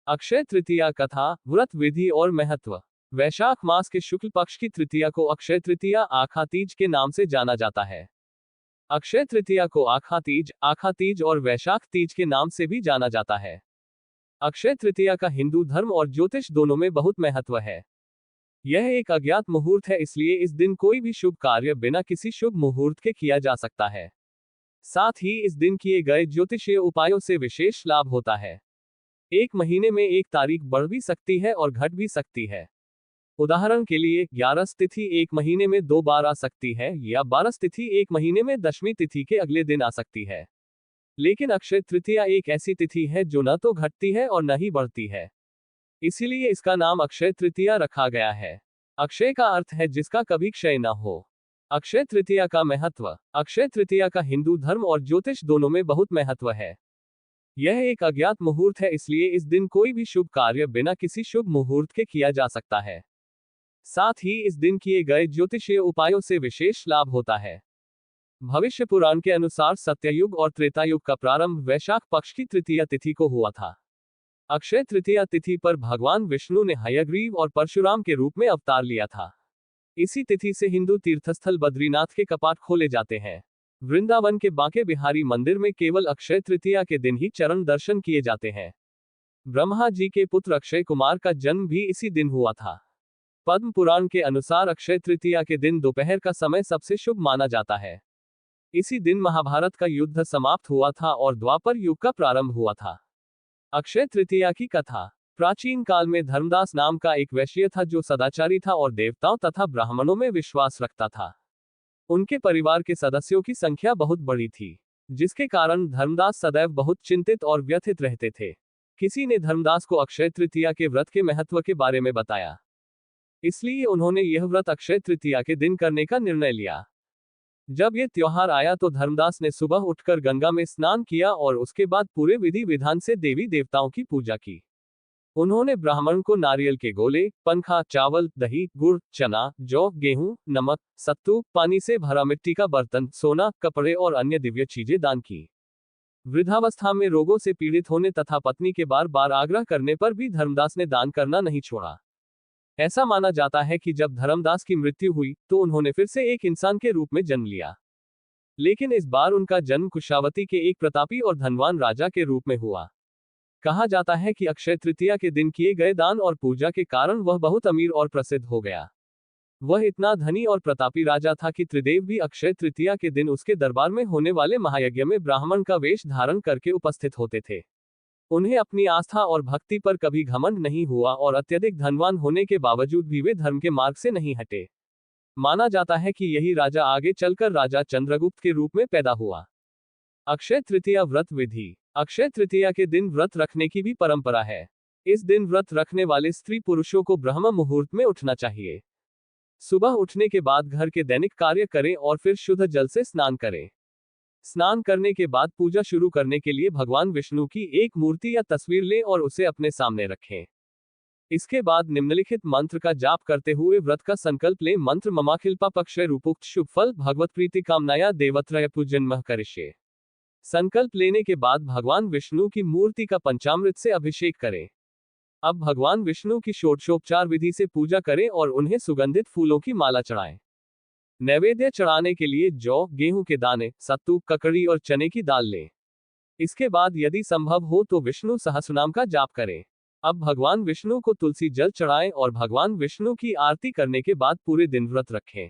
अक्षय तृतीया कथा, व्रत विधि और महत्व। वैशाख मास के शुक्ल पक्ष की तृतीया को अक्षय तृतीया आखा तीज के नाम से जाना जाता है। अक्षय तृतीया को आखा तीज और वैशाख तीज के नाम से भी जाना जाता है। अक्षय तृतीया का हिंदू धर्म और ज्योतिष दोनों में बहुत महत्व है। यह एक अज्ञात मुहूर्त है, इसलिए इस दिन कोई भी शुभ कार्य बिना किसी शुभ मुहूर्त के किया जा सकता है। साथ ही इस दिन किए गए ज्योतिषीय उपायों से विशेष लाभ होता है। एक महीने में एक तारीख बढ़ भी सकती है और घट भी सकती है। उदाहरण के लिए 11 तिथि एक महीने में 2 बार आ सकती है, या 12 तिथि एक महीने में 10वीं तिथि के अगले दिन आ सकती है। लेकिन अक्षय तृतीया एक ऐसी तिथि है जो न तो घटती है और न ही बढ़ती है। इसीलिए इसका नाम अक्षय तृतीया रखा गया है। अक्षय का अर्थ है जिसका कभी क्षय न हो। अक्षय तृतीया का महत्व। अक्षय तृतीया का हिंदू धर्म और ज्योतिष दोनों में बहुत महत्व है। यह एक अज्ञात मुहूर्त है, इसलिए इस दिन कोई भी शुभ कार्य बिना किसी शुभ मुहूर्त के किया जा सकता है। साथ ही इस दिन किए गए ज्योतिषीय उपायों से विशेष लाभ होता है। भविष्य पुराण के अनुसार सत्ययुग और त्रेतायुग का प्रारंभ वैशाख पक्ष की तृतीया तिथि को हुआ था। अक्षय तृतीया तिथि पर भगवान विष्णु ने हयग्रीव और परशुराम के रूप में अवतार लिया था। इसी तिथि से हिंदू तीर्थस्थल बद्रीनाथ के कपाट खोले जाते हैं। वृंदावन के बांके बिहारी मंदिर में केवल अक्षय तृतीया के दिन ही चरण दर्शन किए जाते हैं। ब्रह्मा जी के पुत्र अक्षय कुमार का जन्म भी इसी दिन हुआ था। पद्म पुराण के अनुसार अक्षय तृतीया के दिन दोपहर का समय सबसे शुभ माना जाता है। इसी दिन महाभारत का युद्ध समाप्त हुआ था और द्वापर युग का प्रारंभ हुआ था। अक्षय तृतीया की कथा। प्राचीन काल में धर्मदास नाम का एक वैश्य था जो सदाचारी था और देवताओं तथा ब्राह्मणों में विश्वास रखता था। उनके परिवार के सदस्यों की संख्या बहुत बड़ी थी, जिसके कारण धर्मदास सदैव बहुत चिंतित और व्यथित रहते थे। किसी ने धर्मदास को अक्षय तृतीया के व्रत के महत्व के बारे में बताया, इसलिए उन्होंने यह व्रत अक्षय तृतीया के दिन करने का निर्णय लिया। जब यह त्योहार आया तो धर्मदास ने सुबह उठकर गंगा में स्नान किया और उसके बाद पूरे विधि विधान से देवी देवताओं की पूजा की। उन्होंने ब्राह्मण को नारियल के गोले, पंखा, चावल, दही, गुड़, चना, जौ, गेहूं, नमक, सत्तू, पानी से भरा मिट्टी का बर्तन, सोना, कपड़े और अन्य दिव्य चीजें दान की। वृद्धावस्था में रोगों से पीड़ित होने तथा पत्नी के बार बार आग्रह करने पर भी धर्मदास ने दान करना नहीं छोड़ा। ऐसा माना जाता है कि जब धर्मदास की मृत्यु हुई तो उन्होंने फिर से एक इंसान के रूप में जन्म लिया, लेकिन इस बार उनका जन्म कुशावती के एक प्रतापी और धनवान राजा के रूप में हुआ। कहा जाता है कि अक्षय तृतीया के दिन किए गए दान और पूजा के कारण वह बहुत अमीर और प्रसिद्ध हो गया। वह इतना धनी और प्रतापी राजा था कि त्रिदेव भी अक्षय तृतीया के दिन उसके दरबार में होने वाले महायज्ञ में ब्राह्मण का वेश धारण करके उपस्थित होते थे। उन्हें अपनी आस्था और भक्ति पर कभी घमंड नहीं हुआ और अत्यधिक धनवान होने के बावजूद भी वे धर्म के मार्ग से नहीं हटे। माना जाता है कि यही राजा आगे चलकर राजा चंद्रगुप्त के रूप में पैदा हुआ। अक्षय तृतीया व्रत विधि। अक्षय तृतीया के दिन व्रत रखने की भी परंपरा है। इस दिन व्रत रखने वाले स्त्री पुरुषों को ब्रह्म मुहूर्त में उठना चाहिए। सुबह उठने के बाद घर के दैनिक कार्य करें और फिर शुद्ध जल से स्नान करें। स्नान करने के बाद पूजा शुरू करने के लिए भगवान विष्णु की एक मूर्ति या तस्वीर लें और उसे अपने सामने रखें। इसके बाद निम्नलिखित मंत्र का जाप करते हुए व्रत का संकल्प लें। मंत्र ममाखिल्पा पक्षय रूपोक्त शुभ फल भगवत प्रीति कामनाया देवत्रय पूजन्मः करिष्ये। संकल्प लेने के बाद भगवान विष्णु की मूर्ति का पंचामृत से अभिषेक करें। अब भगवान विष्णु की षोडशोपचार विधि से पूजा करें और उन्हें सुगंधित फूलों की माला चढ़ाएं। नैवेद्य चढ़ाने के लिए जौ, गेहूं के दाने, सत्तू, ककड़ी और चने की दाल लें। इसके बाद यदि संभव हो तो विष्णु सहस्रनाम का जाप करें। अब भगवान विष्णु को तुलसी जल चढ़ाएं और भगवान विष्णु की आरती करने के बाद पूरे दिन व्रत रखें।